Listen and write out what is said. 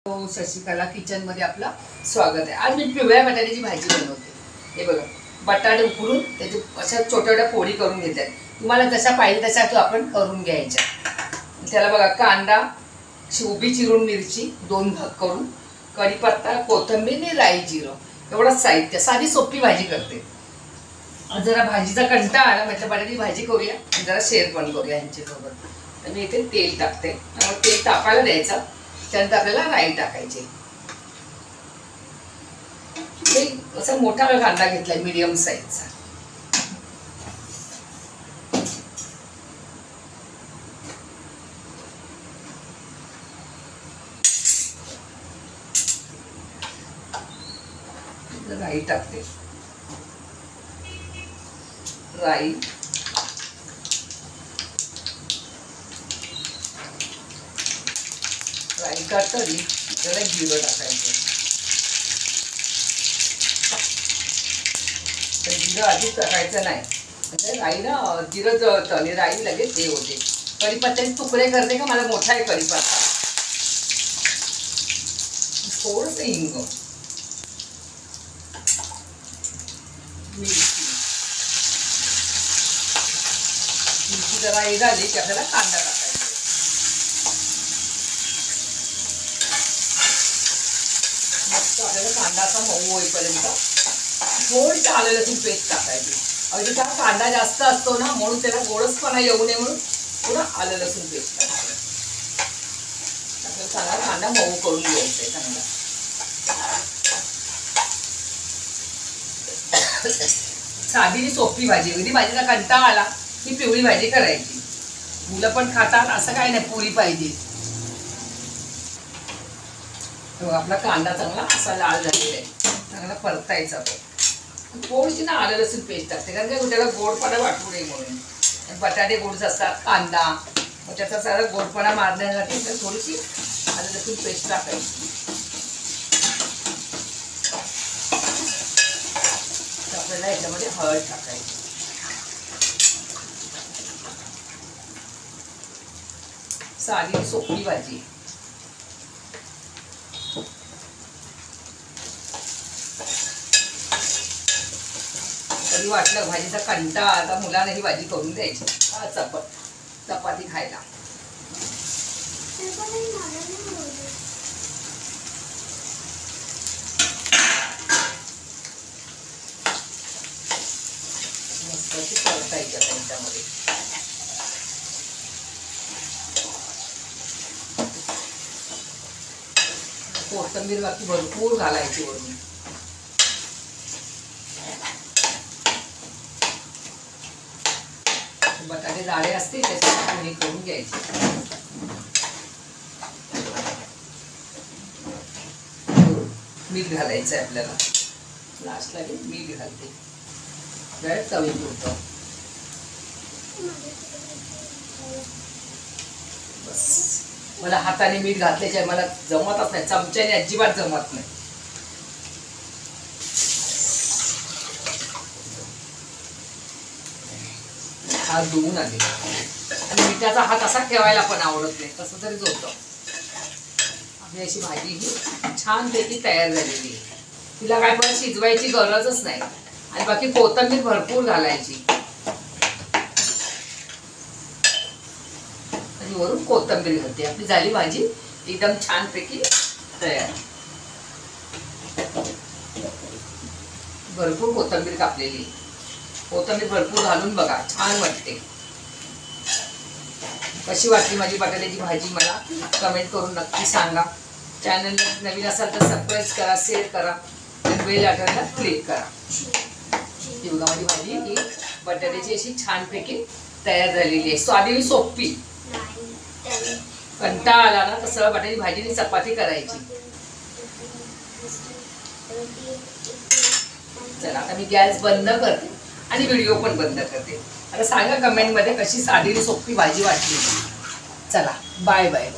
Shashikala kitchen मध्ये आपलं स्वागत आहे। आज मी पिवळ्या बटाट्याची भाजी बनवते। हे बघा, बटाटे उकडून त्याचे अशा छोट्या छोट्या फोडी करून घेते। तुम्हाला जशा पाहिजे तशा तो आपण करून घ्यायच्या। त्याला बघा, कांदा, उभी चिरून मिरची 2 भाग करून, कढीपत्ता, कोथिंबीर आणि राई जिरं एवढंच साहित्य। साधी सोपी भाजी करते। जरा भाजीचा कंटाळा आला म्हटलं बटाट्याची भाजी करूया, जरा शेअर पण करूया यांच्यासोबत। तर मी इथे तेल टाकते। तेल तापायला द्यायचं, त्यानंतर आपल्याला राई टाकायची। असा मोठा कांदा घेतलाय मीडियम साईजचा। राई टाकते। राई, राई टाकली त्याला जिरं टाकायचं। तर जिरं आधीच टाकायचं नाही, म्हणजे राई ना जिरं जळतं आणि राई लगेच हे होते। कढीपत्त्याचे तुकडे करते का, मला मोठा आहे कढीपत्ता। थोडंसं हिंग, मिरची जरा हे झाली की आपल्याला कांदा टाकायचा। मस्त आपल्याला कांदा असा मऊ होईपर्यंत थोडी आलं लसूण पेस्ट टाकायची। अगदी त्याला कांदा जास्त असतो ना, म्हणून त्याला गोडसपणा येऊ नये म्हणून थोडं आलं लसूण पेस्ट टाकायचं। आपल्याला चांगला कांदा मऊ करून घ्यायचा आहे चांगला। साधी सोपी भाजी, अगदी भाजीचा कंटाळा आला ही पिवळी भाजी करायची। मुलं पण खातात, असं काही नाही पुरी पाहिजे। आपला कांदा चांगला असा लाल झालेला आहे, चांगला परतायचा। थोडीशी ना आलं लसूण पेस्ट टाकते, कारण काय त्याला गोडपणा वाटू नये म्हणून। बटाटे गोडच असतात, कांदा, मग त्याचा सारा गोडपणा मारण्यासाठी तर थोडीशी आलं लसूण पेस्ट टाकायची। आपल्याला याच्यामध्ये हळद टाकायची। साधी सोपी भाजी। कधी वाटलं भाजीचा कंटाळा, आता मुलांना ही भाजी करून द्यायची। चपाती खायला। मस्त अशी परतायची त्यांच्यामध्ये। कोथिंबीर बाकी भरपूर घालायची वरून। बटाटे जाडे असतील त्याच्यात हे करून घ्यायचे। मीठ घालायचं आहे आपल्याला, लास्टला मीठ घालते चवीपुरतं। बस, मला हाताने मीठ घातल्याशिवाय मला जमतच नाही, चमच्याने अजिबात जमत नाही। हात धुवून आले, आणि मिठाचा हात असा ठेवायला पण आवडत नाही, तसं तरीच होतं। आपली अशी भाजी ही छानपैकी तयार झालेली आहे। तिला काय पण शिजवायची गरजच नाही, आणि बाकी कोथिंबीर भरपूर घालायची, आणि वरून कोथिंबीर घालते। आपली झाली भाजी एकदम छानपैकी तयार। भरपूर कोथिंबीर कापलेली, कोथिंबीर भरपूर घालून बघा, छान वाटते। कशी वाटली माझी बटाट्याची भाजी मला कमेंट करून नक्की सांगा। चॅनलला नवीन असाल तर सबस्क्राईब करा, शेअर करा, आणि बेल आयकॉनला क्लिक करा। ही बघा, माझी भाजी ही बटाट्याची अशी छानपैकी तयार झालेली आहे। स्वादी सोपी, कंटाळा आला ना तर सरळ बटाट्याची भाजी आणि चपाती करायची। चला, आता मी गॅस बंद करते आणि व्हिडिओ पण बंद करते। आता सांगा कमेंट मध्ये कशी साधी सोपी भाजी वाटली। चला, बाय बाय।